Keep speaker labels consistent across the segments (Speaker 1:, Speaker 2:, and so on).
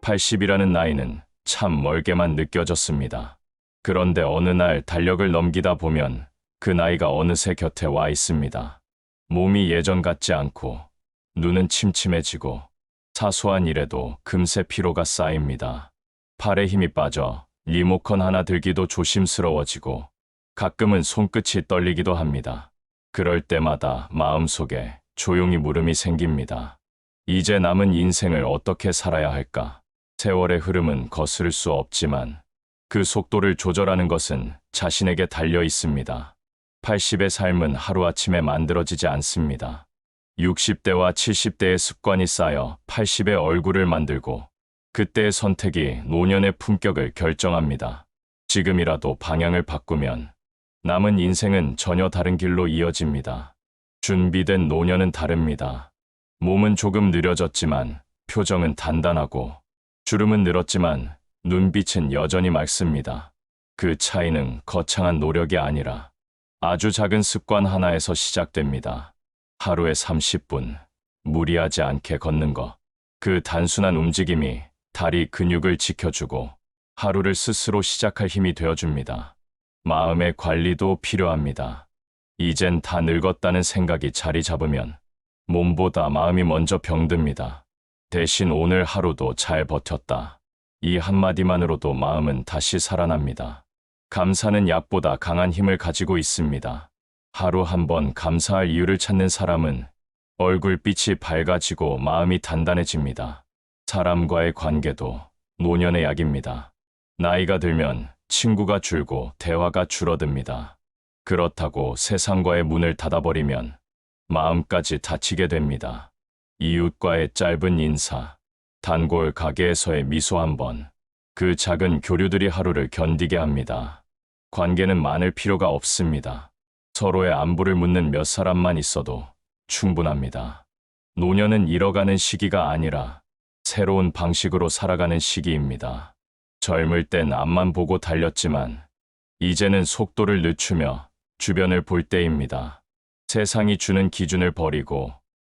Speaker 1: 80이라는 나이는 참 멀게만 느껴졌습니다. 그런데 어느 날 달력을 넘기다 보면 그 나이가 어느새 곁에 와 있습니다. 몸이 예전 같지 않고 눈은 침침해지고 사소한 일에도 금세 피로가 쌓입니다. 팔에 힘이 빠져 리모컨 하나 들기도 조심스러워지고 가끔은 손끝이 떨리기도 합니다. 그럴 때마다 마음속에 조용히 물음이 생깁니다. 이제 남은 인생을 어떻게 살아야 할까? 세월의 흐름은 거스를 수 없지만 그 속도를 조절하는 것은 자신에게 달려 있습니다. 80의 삶은 하루아침에 만들어지지 않습니다. 60대와 70대의 습관이 쌓여 80의 얼굴을 만들고 그때의 선택이 노년의 품격을 결정합니다. 지금이라도 방향을 바꾸면 남은 인생은 전혀 다른 길로 이어집니다. 준비된 노년은 다릅니다. 몸은 조금 느려졌지만 표정은 단단하고 주름은 늘었지만 눈빛은 여전히 맑습니다. 그 차이는 거창한 노력이 아니라 아주 작은 습관 하나에서 시작됩니다. 하루에 30분, 무리하지 않게 걷는 것. 그 단순한 움직임이 다리 근육을 지켜주고 하루를 스스로 시작할 힘이 되어줍니다. 마음의 관리도 필요합니다. 이젠 다 늙었다는 생각이 자리 잡으면 몸보다 마음이 먼저 병듭니다. 대신 오늘 하루도 잘 버텼다. 이 한마디만으로도 마음은 다시 살아납니다. 감사는 약보다 강한 힘을 가지고 있습니다. 하루 한 번 감사할 이유를 찾는 사람은 얼굴빛이 밝아지고 마음이 단단해집니다. 사람과의 관계도 노년의 약입니다. 나이가 들면 친구가 줄고 대화가 줄어듭니다. 그렇다고 세상과의 문을 닫아버리면 마음까지 다치게 됩니다. 이웃과의 짧은 인사, 단골 가게에서의 미소 한 번, 그 작은 교류들이 하루를 견디게 합니다. 관계는 많을 필요가 없습니다. 서로의 안부를 묻는 몇 사람만 있어도 충분합니다. 노년은 잃어가는 시기가 아니라 새로운 방식으로 살아가는 시기입니다. 젊을 땐 앞만 보고 달렸지만 이제는 속도를 늦추며 주변을 볼 때입니다. 세상이 주는 기준을 버리고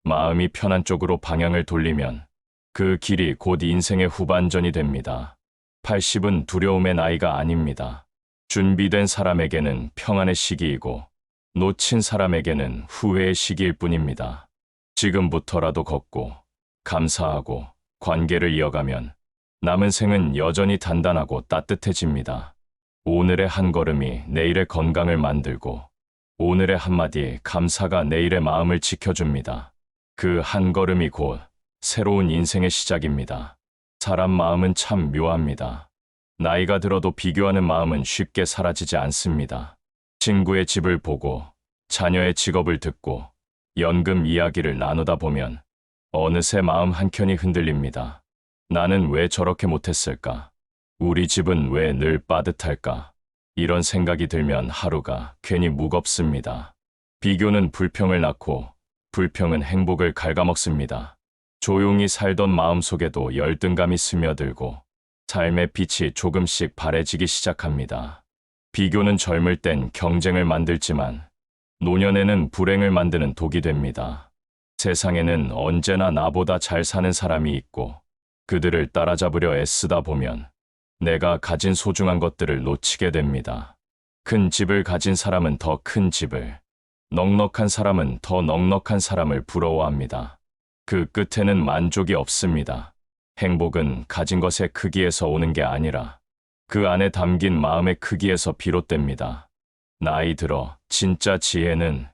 Speaker 1: 마음이 편한 쪽으로 방향을 돌리면 그 길이 곧 인생의 후반전이 됩니다. 80은 두려움의 나이가 아닙니다. 준비된 사람에게는 평안의 시기이고 놓친 사람에게는 후회의 시기일 뿐입니다. 지금부터라도 걷고 감사하고 관계를 이어가면 남은 생은 여전히 단단하고 따뜻해집니다. 오늘의 한 걸음이 내일의 건강을 만들고 오늘의 한마디 감사가 내일의 마음을 지켜줍니다. 그 한 걸음이 곧 새로운 인생의 시작입니다. 사람 마음은 참 묘합니다. 나이가 들어도 비교하는 마음은 쉽게 사라지지 않습니다. 친구의 집을 보고 자녀의 직업을 듣고 연금 이야기를 나누다 보면 어느새 마음 한켠이 흔들립니다. 나는 왜 저렇게 못했을까? 우리 집은 왜 늘 빠듯할까? 이런 생각이 들면 하루가 괜히 무겁습니다. 비교는 불평을 낳고 불평은 행복을 갉아먹습니다. 조용히 살던 마음속에도 열등감이 스며들고 삶의 빛이 조금씩 바래지기 시작합니다. 비교는 젊을 땐 경쟁을 만들지만 노년에는 불행을 만드는 독이 됩니다. 세상에는 언제나 나보다 잘 사는 사람이 있고 그들을 따라잡으려 애쓰다 보면 내가 가진 소중한 것들을 놓치게 됩니다. 큰 집을 가진 사람은 더 큰 집을, 넉넉한 사람은 더 넉넉한 사람을 부러워합니다. 그 끝에는 만족이 없습니다. 행복은 가진 것의 크기에서 오는 게 아니라 그 안에 담긴 마음의 크기에서 비롯됩니다. 나이 들어 진짜 지혜는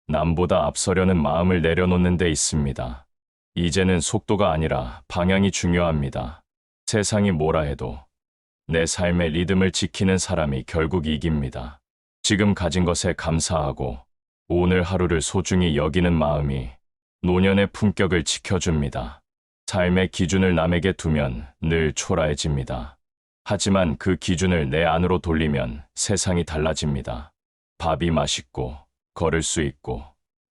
Speaker 1: 남보다 앞서려는 마음을 내려놓는 데 있습니다. 이제는 속도가 아니라 방향이 중요합니다. 세상이 뭐라 해도 내 삶의 리듬을 지키는 사람이 결국 이깁니다. 지금 가진 것에 감사하고 오늘 하루를 소중히 여기는 마음이 노년의 품격을 지켜줍니다. 삶의 기준을 남에게 두면 늘 초라해집니다. 하지만 그 기준을 내 안으로 돌리면 세상이 달라집니다. 밥이 맛있고 걸을 수 있고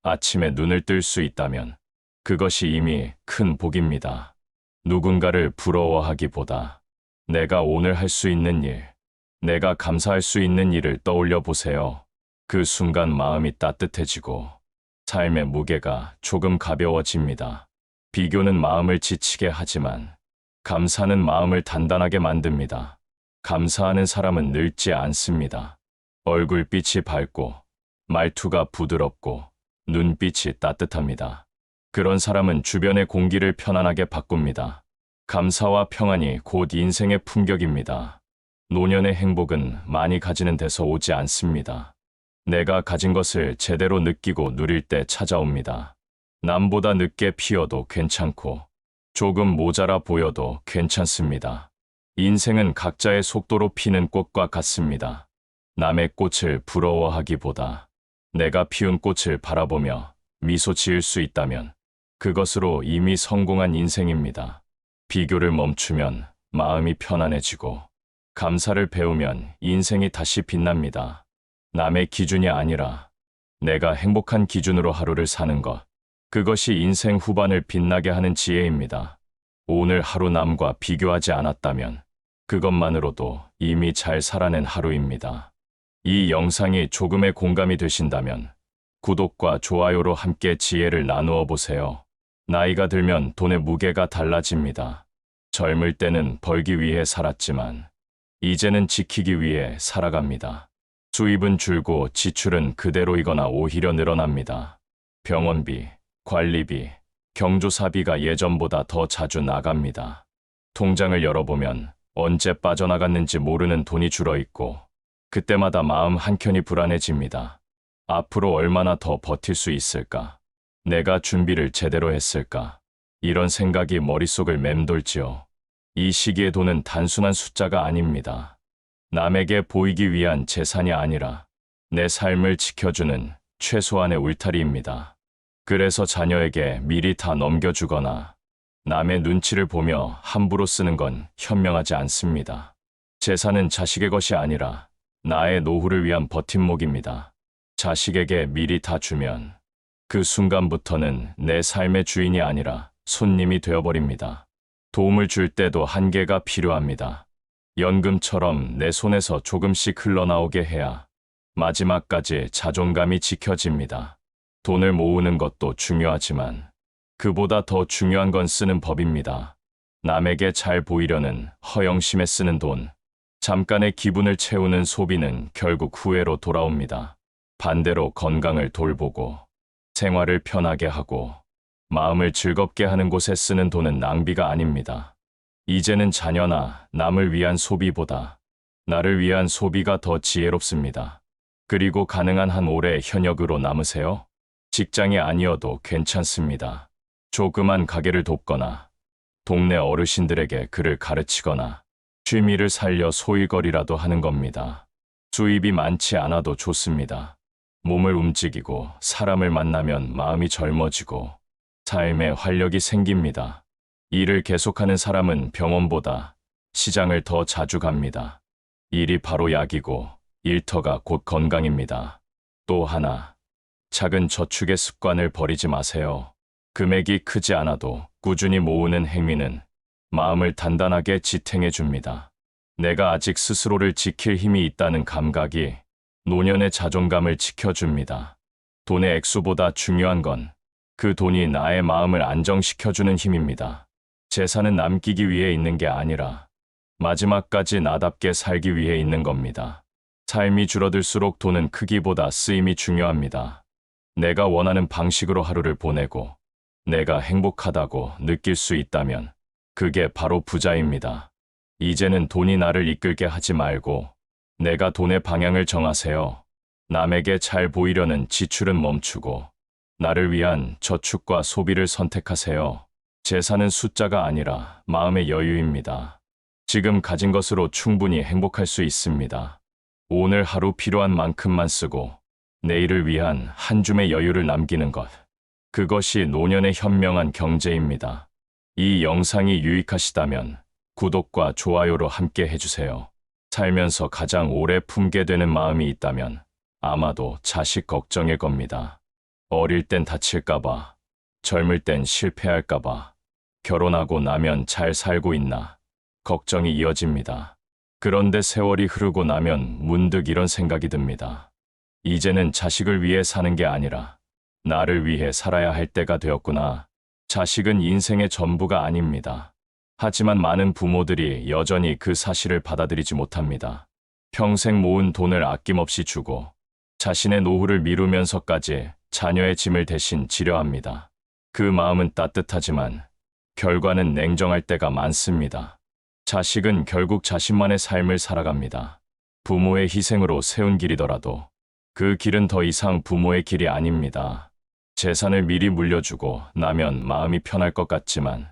Speaker 1: 아침에 눈을 뜰 수 있다면 그것이 이미 큰 복입니다. 누군가를 부러워하기보다 내가 오늘 할 수 있는 일, 내가 감사할 수 있는 일을 떠올려 보세요. 그 순간 마음이 따뜻해지고 삶의 무게가 조금 가벼워집니다. 비교는 마음을 지치게 하지만 감사는 마음을 단단하게 만듭니다. 감사하는 사람은 늙지 않습니다. 얼굴빛이 밝고, 말투가 부드럽고, 눈빛이 따뜻합니다. 그런 사람은 주변의 공기를 편안하게 바꿉니다. 감사와 평안이 곧 인생의 품격입니다. 노년의 행복은 많이 가지는 데서 오지 않습니다. 내가 가진 것을 제대로 느끼고 누릴 때 찾아옵니다. 남보다 늦게 피어도 괜찮고, 조금 모자라 보여도 괜찮습니다. 인생은 각자의 속도로 피는 꽃과 같습니다. 남의 꽃을 부러워하기보다 내가 피운 꽃을 바라보며 미소 지을 수 있다면 그것으로 이미 성공한 인생입니다. 비교를 멈추면 마음이 편안해지고, 감사를 배우면 인생이 다시 빛납니다. 남의 기준이 아니라 내가 행복한 기준으로 하루를 사는 것, 그것이 인생 후반을 빛나게 하는 지혜입니다. 오늘 하루 남과 비교하지 않았다면 그것만으로도 이미 잘 살아낸 하루입니다. 이 영상이 조금의 공감이 되신다면 구독과 좋아요로 함께 지혜를 나누어 보세요. 나이가 들면 돈의 무게가 달라집니다. 젊을 때는 벌기 위해 살았지만 이제는 지키기 위해 살아갑니다. 수입은 줄고 지출은 그대로이거나 오히려 늘어납니다. 병원비, 관리비, 경조사비가 예전보다 더 자주 나갑니다. 통장을 열어보면 언제 빠져나갔는지 모르는 돈이 줄어있고, 그때마다 마음 한켠이 불안해집니다. 앞으로 얼마나 더 버틸 수 있을까? 내가 준비를 제대로 했을까? 이런 생각이 머릿속을 맴돌지요. 이 시기의 돈은 단순한 숫자가 아닙니다. 남에게 보이기 위한 재산이 아니라 내 삶을 지켜주는 최소한의 울타리입니다. 그래서 자녀에게 미리 다 넘겨주거나 남의 눈치를 보며 함부로 쓰는 건 현명하지 않습니다. 재산은 자식의 것이 아니라 나의 노후를 위한 버팀목입니다. 자식에게 미리 다 주면 그 순간부터는 내 삶의 주인이 아니라 손님이 되어버립니다. 도움을 줄 때도 한계가 필요합니다. 연금처럼 내 손에서 조금씩 흘러나오게 해야 마지막까지 자존감이 지켜집니다. 돈을 모으는 것도 중요하지만 그보다 더 중요한 건 쓰는 법입니다. 남에게 잘 보이려는 허영심에 쓰는 돈, 잠깐의 기분을 채우는 소비는 결국 후회로 돌아옵니다. 반대로 건강을 돌보고 생활을 편하게 하고 마음을 즐겁게 하는 곳에 쓰는 돈은 낭비가 아닙니다. 이제는 자녀나 남을 위한 소비보다 나를 위한 소비가 더 지혜롭습니다. 그리고 가능한 한 오래 현역으로 남으세요. 직장이 아니어도 괜찮습니다. 조그만 가게를 돕거나 동네 어르신들에게 글을 가르치거나 취미를 살려 소일거리라도 하는 겁니다. 수입이 많지 않아도 좋습니다. 몸을 움직이고 사람을 만나면 마음이 젊어지고 삶에 활력이 생깁니다. 일을 계속하는 사람은 병원보다 시장을 더 자주 갑니다. 일이 바로 약이고 일터가 곧 건강입니다. 또 하나, 작은 저축의 습관을 버리지 마세요. 금액이 크지 않아도 꾸준히 모으는 행위는 마음을 단단하게 지탱해 줍니다. 내가 아직 스스로를 지킬 힘이 있다는 감각이 노년의 자존감을 지켜줍니다. 돈의 액수보다 중요한 건 그 돈이 나의 마음을 안정시켜주는 힘입니다. 재산은 남기기 위해 있는 게 아니라 마지막까지 나답게 살기 위해 있는 겁니다. 삶이 줄어들수록 돈은 크기보다 쓰임이 중요합니다. 내가 원하는 방식으로 하루를 보내고 내가 행복하다고 느낄 수 있다면 그게 바로 부자입니다. 이제는 돈이 나를 이끌게 하지 말고 내가 돈의 방향을 정하세요. 남에게 잘 보이려는 지출은 멈추고 나를 위한 저축과 소비를 선택하세요. 재산은 숫자가 아니라 마음의 여유입니다. 지금 가진 것으로 충분히 행복할 수 있습니다. 오늘 하루 필요한 만큼만 쓰고 내일을 위한 한 줌의 여유를 남기는 것. 그것이 노년의 현명한 경제입니다. 이 영상이 유익하시다면 구독과 좋아요로 함께 해주세요. 살면서 가장 오래 품게 되는 마음이 있다면 아마도 자식 걱정일 겁니다. 어릴 땐 다칠까봐, 젊을 땐 실패할까봐, 결혼하고 나면 잘 살고 있나 걱정이 이어집니다. 그런데 세월이 흐르고 나면 문득 이런 생각이 듭니다. 이제는 자식을 위해 사는 게 아니라 나를 위해 살아야 할 때가 되었구나. 자식은 인생의 전부가 아닙니다. 하지만 많은 부모들이 여전히 그 사실을 받아들이지 못합니다. 평생 모은 돈을 아낌없이 주고 자신의 노후를 미루면서까지 자녀의 짐을 대신 지려 합니다. 그 마음은 따뜻하지만 결과는 냉정할 때가 많습니다. 자식은 결국 자신만의 삶을 살아갑니다. 부모의 희생으로 세운 길이더라도 그 길은 더 이상 부모의 길이 아닙니다. 재산을 미리 물려주고 나면 마음이 편할 것 같지만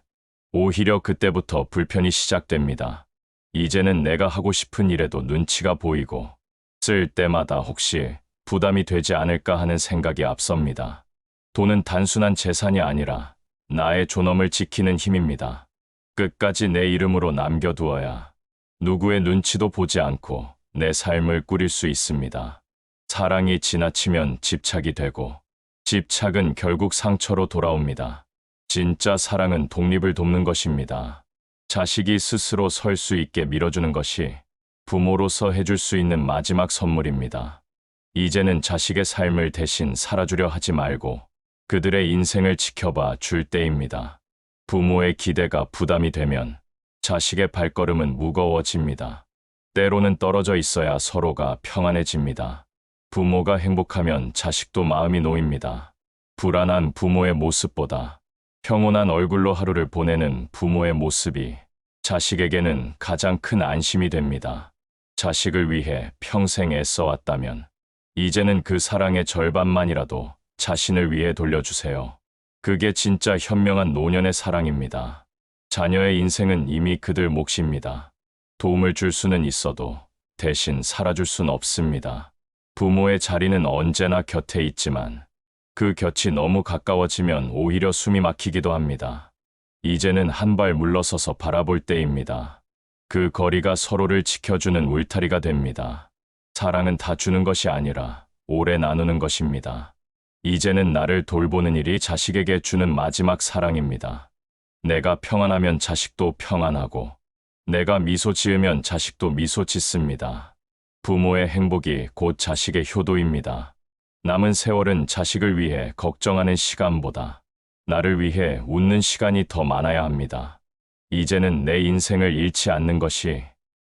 Speaker 1: 오히려 그때부터 불편이 시작됩니다. 이제는 내가 하고 싶은 일에도 눈치가 보이고 쓸 때마다 혹시 부담이 되지 않을까 하는 생각이 앞섭니다. 돈은 단순한 재산이 아니라 나의 존엄을 지키는 힘입니다. 끝까지 내 이름으로 남겨두어야 누구의 눈치도 보지 않고 내 삶을 꾸릴 수 있습니다. 사랑이 지나치면 집착이 되고 집착은 결국 상처로 돌아옵니다. 진짜 사랑은 독립을 돕는 것입니다. 자식이 스스로 설 수 있게 밀어주는 것이 부모로서 해줄 수 있는 마지막 선물입니다. 이제는 자식의 삶을 대신 살아주려 하지 말고 그들의 인생을 지켜봐 줄 때입니다. 부모의 기대가 부담이 되면 자식의 발걸음은 무거워집니다. 때로는 떨어져 있어야 서로가 평안해집니다. 부모가 행복하면 자식도 마음이 놓입니다. 불안한 부모의 모습보다 평온한 얼굴로 하루를 보내는 부모의 모습이 자식에게는 가장 큰 안심이 됩니다. 자식을 위해 평생 애써왔다면 이제는 그 사랑의 절반만이라도 자신을 위해 돌려주세요. 그게 진짜 현명한 노년의 사랑입니다. 자녀의 인생은 이미 그들 몫입니다. 도움을 줄 수는 있어도 대신 살아줄 수는 없습니다. 부모의 자리는 언제나 곁에 있지만 그 곁이 너무 가까워지면 오히려 숨이 막히기도 합니다. 이제는 한 발 물러서서 바라볼 때입니다. 그 거리가 서로를 지켜주는 울타리가 됩니다. 사랑은 다 주는 것이 아니라 오래 나누는 것입니다. 이제는 나를 돌보는 일이 자식에게 주는 마지막 사랑입니다. 내가 평안하면 자식도 평안하고 내가 미소 지으면 자식도 미소 짓습니다. 부모의 행복이 곧 자식의 효도입니다. 남은 세월은 자식을 위해 걱정하는 시간보다 나를 위해 웃는 시간이 더 많아야 합니다. 이제는 내 인생을 잃지 않는 것이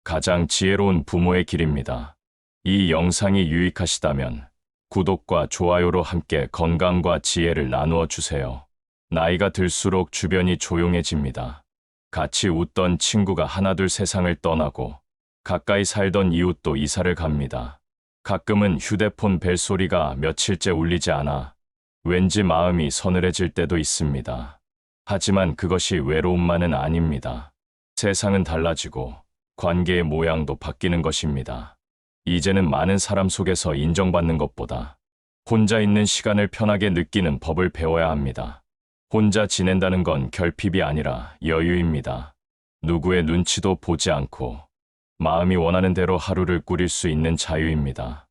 Speaker 1: 가장 지혜로운 부모의 길입니다. 이 영상이 유익하시다면 구독과 좋아요로 함께 건강과 지혜를 나누어 주세요. 나이가 들수록 주변이 조용해집니다. 같이 웃던 친구가 하나둘 세상을 떠나고 가까이 살던 이웃도 이사를 갑니다. 가끔은 휴대폰 벨소리가 며칠째 울리지 않아 왠지 마음이 서늘해질 때도 있습니다. 하지만 그것이 외로움만은 아닙니다. 세상은 달라지고 관계의 모양도 바뀌는 것입니다. 이제는 많은 사람 속에서 인정받는 것보다 혼자 있는 시간을 편하게 느끼는 법을 배워야 합니다. 혼자 지낸다는 건 결핍이 아니라 여유입니다. 누구의 눈치도 보지 않고 마음이 원하는 대로 하루를 꾸릴 수 있는 자유입니다.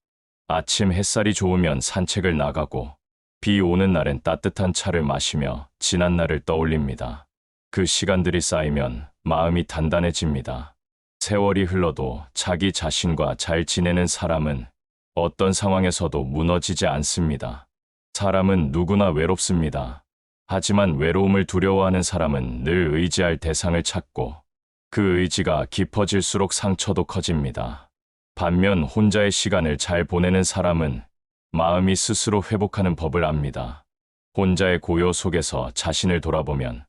Speaker 1: 아침 햇살이 좋으면 산책을 나가고 비 오는 날엔 따뜻한 차를 마시며 지난 날을 떠올립니다. 그 시간들이 쌓이면 마음이 단단해집니다. 세월이 흘러도 자기 자신과 잘 지내는 사람은 어떤 상황에서도 무너지지 않습니다. 사람은 누구나 외롭습니다. 하지만 외로움을 두려워하는 사람은 늘 의지할 대상을 찾고 그 의지가 깊어질수록 상처도 커집니다. 반면 혼자의 시간을 잘 보내는 사람은 마음이 스스로 회복하는 법을 압니다. 혼자의 고요 속에서 자신을 돌아보면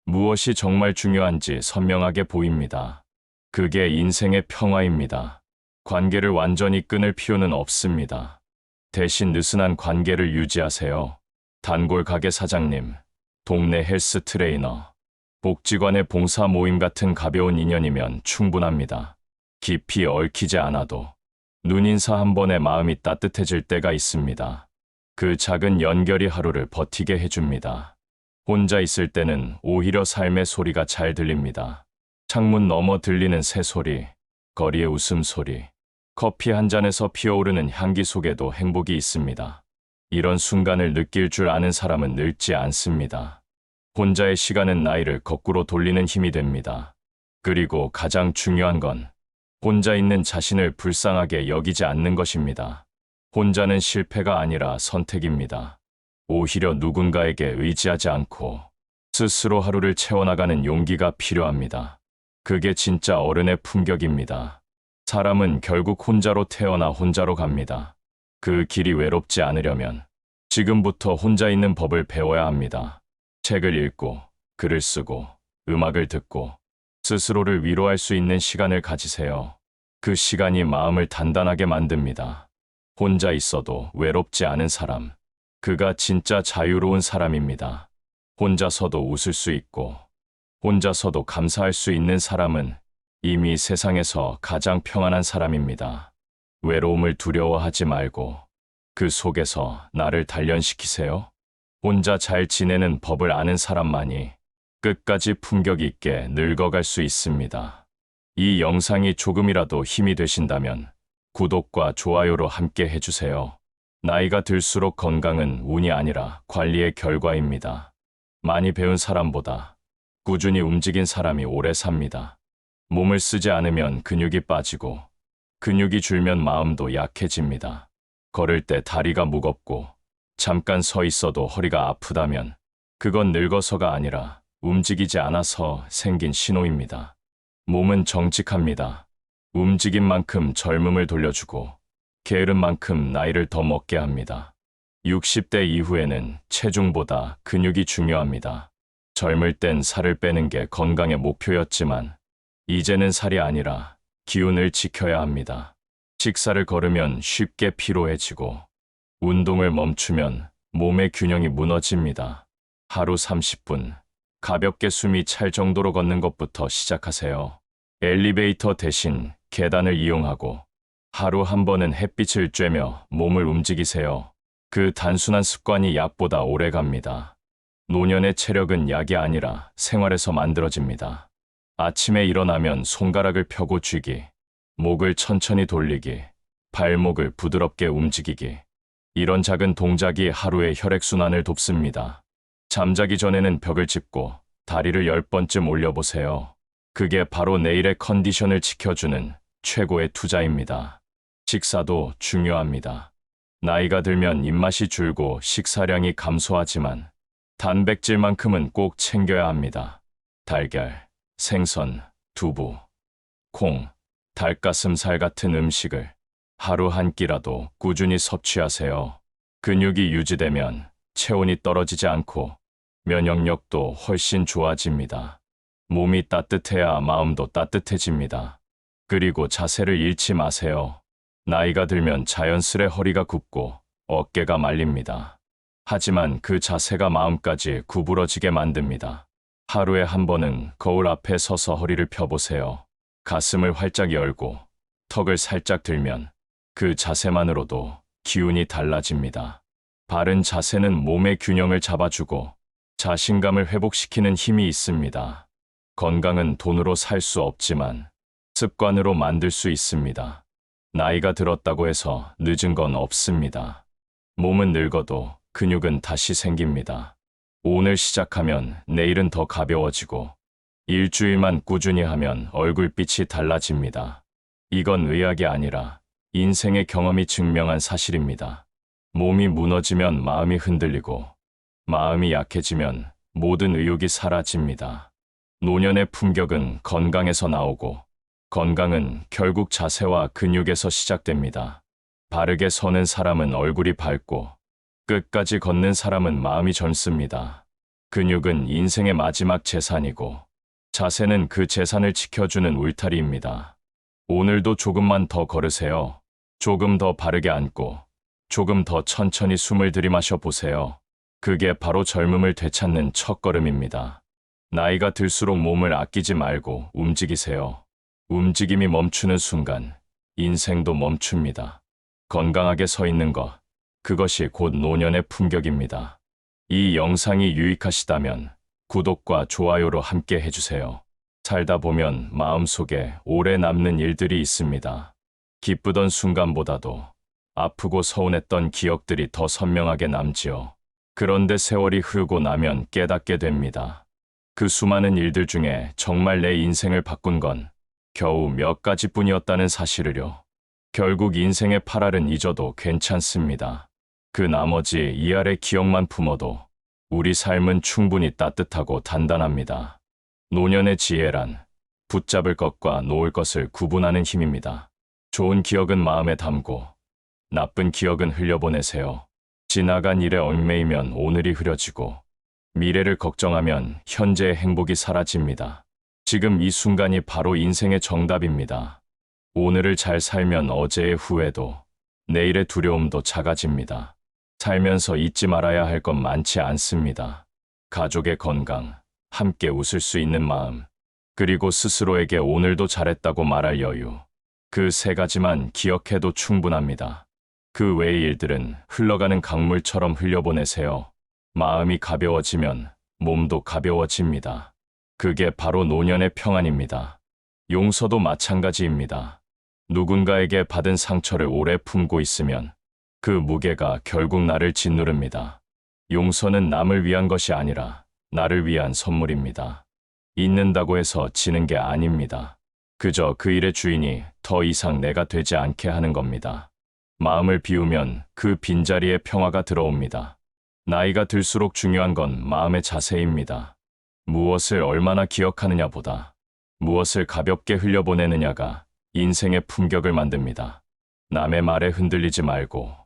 Speaker 1: 무엇이 정말 중요한지 선명하게 보입니다. 그게 인생의 평화입니다. 관계를 완전히 끊을 필요는 없습니다. 대신 느슨한 관계를 유지하세요. 단골 가게 사장님, 동네 헬스 트레이너, 복지관의 봉사 모임 같은 가벼운 인연이면 충분합니다. 깊이 얽히지 않아도 눈인사 한 번에 마음이 따뜻해질 때가 있습니다. 그 작은 연결이 하루를 버티게 해줍니다. 혼자 있을 때는 오히려 삶의 소리가 잘 들립니다. 창문 너머 들리는 새소리, 거리의 웃음소리, 커피 한 잔에서 피어오르는 향기 속에도 행복이 있습니다. 이런 순간을 느낄 줄 아는 사람은 늙지 않습니다. 혼자의 시간은 나이를 거꾸로 돌리는 힘이 됩니다. 그리고 가장 중요한 건 혼자 있는 자신을 불쌍하게 여기지 않는 것입니다. 혼자는 실패가 아니라 선택입니다. 오히려 누군가에게 의지하지 않고 스스로 하루를 채워나가는 용기가 필요합니다. 그게 진짜 어른의 품격입니다. 사람은 결국 혼자로 태어나 혼자로 갑니다. 그 길이 외롭지 않으려면 지금부터 혼자 있는 법을 배워야 합니다. 책을 읽고, 글을 쓰고, 음악을 듣고, 스스로를 위로할 수 있는 시간을 가지세요. 그 시간이 마음을 단단하게 만듭니다. 혼자 있어도 외롭지 않은 사람. 그가 진짜 자유로운 사람입니다. 혼자서도 웃을 수 있고, 혼자서도 감사할 수 있는 사람은 이미 세상에서 가장 평안한 사람입니다. 외로움을 두려워하지 말고 그 속에서 나를 단련시키세요. 혼자 잘 지내는 법을 아는 사람만이 끝까지 품격 있게 늙어갈 수 있습니다. 이 영상이 조금이라도 힘이 되신다면 구독과 좋아요로 함께 해주세요. 나이가 들수록 건강은 운이 아니라 관리의 결과입니다. 많이 배운 사람보다 꾸준히 움직인 사람이 오래 삽니다. 몸을 쓰지 않으면 근육이 빠지고 근육이 줄면 마음도 약해집니다. 걸을 때 다리가 무겁고 잠깐 서 있어도 허리가 아프다면 그건 늙어서가 아니라 움직이지 않아서 생긴 신호입니다. 몸은 정직합니다. 움직인 만큼 젊음을 돌려주고 게으른 만큼 나이를 더 먹게 합니다. 60대 이후에는 체중보다 근육이 중요합니다. 젊을 땐 살을 빼는 게 건강의 목표였지만 이제는 살이 아니라 기운을 지켜야 합니다. 식사를 거르면 쉽게 피로해지고 운동을 멈추면 몸의 균형이 무너집니다. 하루 30분 가볍게 숨이 찰 정도로 걷는 것부터 시작하세요. 엘리베이터 대신 계단을 이용하고 하루 한 번은 햇빛을 쬐며 몸을 움직이세요. 그 단순한 습관이 약보다 오래 갑니다. 노년의 체력은 약이 아니라 생활에서 만들어집니다. 아침에 일어나면 손가락을 펴고 쥐기, 목을 천천히 돌리기, 발목을 부드럽게 움직이기. 이런 작은 동작이 하루의 혈액순환을 돕습니다. 잠자기 전에는 벽을 짚고 다리를 10번쯤 올려보세요. 그게 바로 내일의 컨디션을 지켜주는 최고의 투자입니다. 식사도 중요합니다. 나이가 들면 입맛이 줄고 식사량이 감소하지만 단백질만큼은 꼭 챙겨야 합니다. 달걀, 생선, 두부, 콩, 닭가슴살 같은 음식을 하루 한 끼라도 꾸준히 섭취하세요. 근육이 유지되면 체온이 떨어지지 않고 면역력도 훨씬 좋아집니다. 몸이 따뜻해야 마음도 따뜻해집니다. 그리고 자세를 잃지 마세요. 나이가 들면 자연스레 허리가 굽고 어깨가 말립니다. 하지만 그 자세가 마음까지 구부러지게 만듭니다. 하루에 한 번은 거울 앞에 서서 허리를 펴보세요. 가슴을 활짝 열고 턱을 살짝 들면 그 자세만으로도 기운이 달라집니다. 바른 자세는 몸의 균형을 잡아주고 자신감을 회복시키는 힘이 있습니다. 건강은 돈으로 살 수 없지만 습관으로 만들 수 있습니다. 나이가 들었다고 해서 늦은 건 없습니다. 몸은 늙어도 근육은 다시 생깁니다. 오늘 시작하면 내일은 더 가벼워지고 일주일만 꾸준히 하면 얼굴빛이 달라집니다. 이건 의학이 아니라 인생의 경험이 증명한 사실입니다. 몸이 무너지면 마음이 흔들리고 마음이 약해지면 모든 의욕이 사라집니다. 노년의 품격은 건강에서 나오고 건강은 결국 자세와 근육에서 시작됩니다. 바르게 서는 사람은 얼굴이 밝고 끝까지 걷는 사람은 마음이 젊습니다. 근육은 인생의 마지막 재산이고 자세는 그 재산을 지켜주는 울타리입니다. 오늘도 조금만 더 걸으세요. 조금 더 바르게 앉고 조금 더 천천히 숨을 들이마셔 보세요. 그게 바로 젊음을 되찾는 첫걸음입니다. 나이가 들수록 몸을 아끼지 말고 움직이세요. 움직임이 멈추는 순간 인생도 멈춥니다. 건강하게 서 있는 것, 그것이 곧 노년의 품격입니다. 이 영상이 유익하시다면 구독과 좋아요로 함께 해주세요. 살다 보면 마음속에 오래 남는 일들이 있습니다. 기쁘던 순간보다도 아프고 서운했던 기억들이 더 선명하게 남지요. 그런데 세월이 흐르고 나면 깨닫게 됩니다. 그 수많은 일들 중에 정말 내 인생을 바꾼 건 겨우 몇 가지뿐이었다는 사실을요. 결국 인생의 8알은 잊어도 괜찮습니다. 그 나머지 2알의 기억만 품어도 우리 삶은 충분히 따뜻하고 단단합니다. 노년의 지혜란 붙잡을 것과 놓을 것을 구분하는 힘입니다. 좋은 기억은 마음에 담고 나쁜 기억은 흘려보내세요. 지나간 일에 얽매이면 오늘이 흐려지고 미래를 걱정하면 현재의 행복이 사라집니다. 지금 이 순간이 바로 인생의 정답입니다. 오늘을 잘 살면 어제의 후회도 내일의 두려움도 작아집니다. 살면서 잊지 말아야 할 건 많지 않습니다. 가족의 건강, 함께 웃을 수 있는 마음, 그리고 스스로에게 오늘도 잘했다고 말할 여유. 그 세 가지만 기억해도 충분합니다. 그 외의 일들은 흘러가는 강물처럼 흘려보내세요. 마음이 가벼워지면 몸도 가벼워집니다. 그게 바로 노년의 평안입니다. 용서도 마찬가지입니다. 누군가에게 받은 상처를 오래 품고 있으면 그 무게가 결국 나를 짓누릅니다. 용서는 남을 위한 것이 아니라 나를 위한 선물입니다. 잊는다고 해서 지는 게 아닙니다. 그저 그 일의 주인이 더 이상 내가 되지 않게 하는 겁니다. 마음을 비우면 그 빈자리에 평화가 들어옵니다. 나이가 들수록 중요한 건 마음의 자세입니다. 무엇을 얼마나 기억하느냐보다 무엇을 가볍게 흘려보내느냐가 인생의 품격을 만듭니다. 남의 말에 흔들리지 말고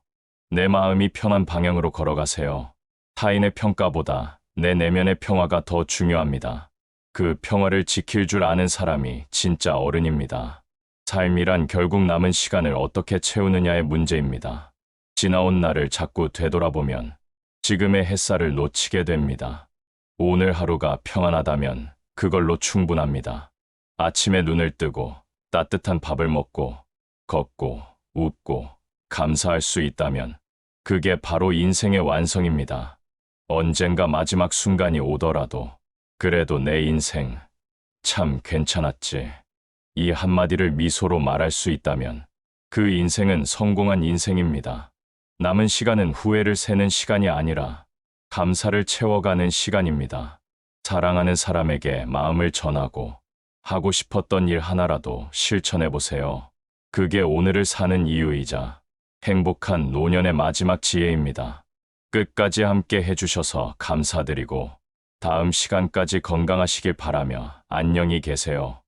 Speaker 1: 내 마음이 편한 방향으로 걸어가세요. 타인의 평가보다 내 내면의 평화가 더 중요합니다. 그 평화를 지킬 줄 아는 사람이 진짜 어른입니다. 삶이란 결국 남은 시간을 어떻게 채우느냐의 문제입니다. 지나온 날을 자꾸 되돌아보면 지금의 햇살을 놓치게 됩니다. 오늘 하루가 평안하다면 그걸로 충분합니다. 아침에 눈을 뜨고 따뜻한 밥을 먹고 걷고 웃고 감사할 수 있다면 그게 바로 인생의 완성입니다. 언젠가 마지막 순간이 오더라도 그래도 내 인생 참 괜찮았지. 이 한마디를 미소로 말할 수 있다면 그 인생은 성공한 인생입니다. 남은 시간은 후회를 세는 시간이 아니라 감사를 채워가는 시간입니다. 사랑하는 사람에게 마음을 전하고 하고 싶었던 일 하나라도 실천해 보세요. 그게 오늘을 사는 이유이자 행복한 노년의 마지막 지혜입니다. 끝까지 함께 해주셔서 감사드리고 다음 시간까지 건강하시길 바라며 안녕히 계세요.